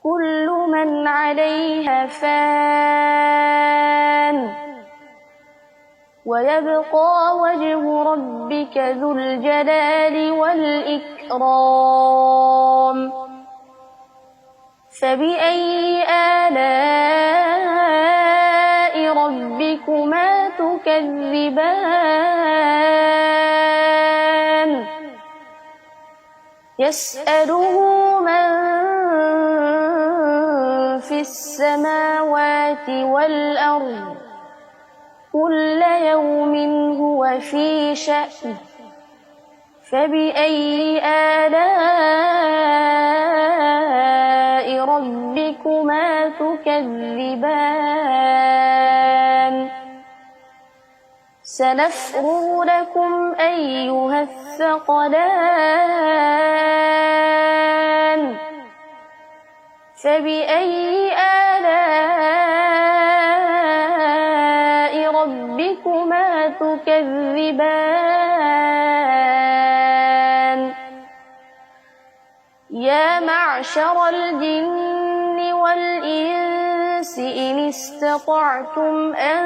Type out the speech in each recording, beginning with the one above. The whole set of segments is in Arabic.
كل من عليها فان ويبقى وجه ربك ذو الجلال والإكرام فبأي آلاء ربكما تكذبان يسأله من في السماوات والأرض كل يوم هو في شأن فبأي آلاء ربكما تكذبان سنفرغ لكم أيها الثقلان فبأي آلاء ربكما تكذبان يا معشر الجن والإنس إن استطعتم أن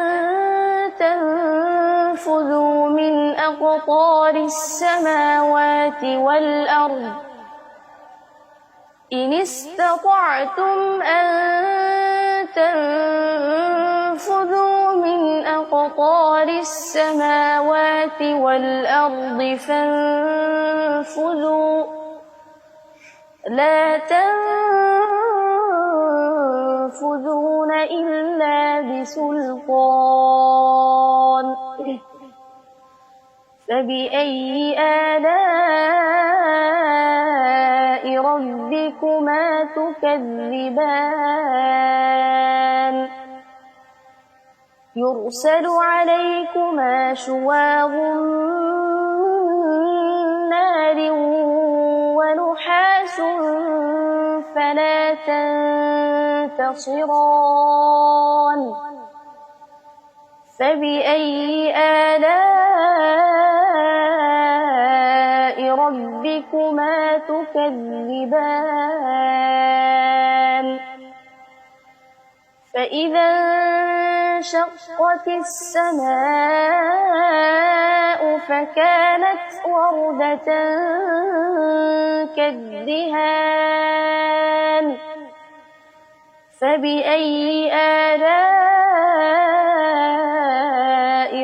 تنفذوا من أقطار السماوات والأرض إن استطعتم أن تنفذوا من أقطار السماوات والأرض فانفذوا لا تنفذون إلا بسلطان فبأي آلاء ربكما تكذبان يرسل عليكما شواظ من نار ونحاس فلا تنتصران فبأي آلاء ربكما تكذبان فإذا انشقت السماء فكانت وردة كالدهان فبأي آلاء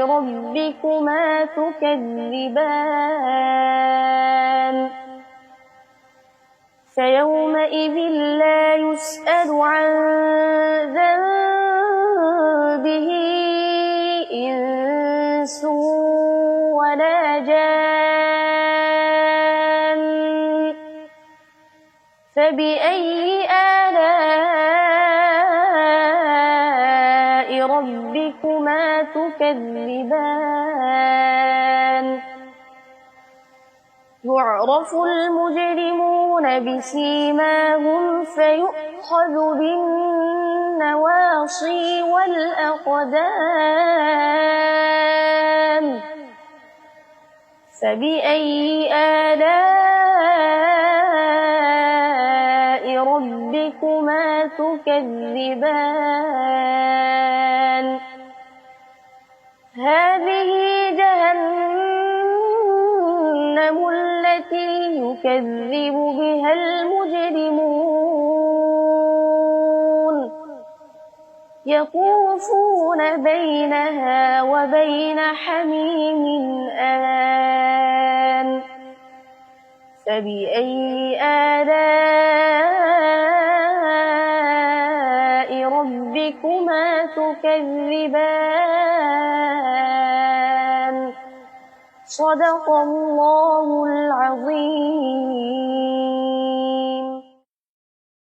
ربكما تكذبان فيومئذ لا يسأل عن ذنبه إنس ولا جان فبأي آلاء ربكما تكذبان يعرف المجرمون بسيماهم فيؤخذ بالنواصي والأقدام فبأي آلاء ربكما تكذبان هذه جهنم التي يكذب بها المجرمون يطوفون بينها وبين حميم آن فبأي آلاء ربكما تكذبان صدق الله العظيم.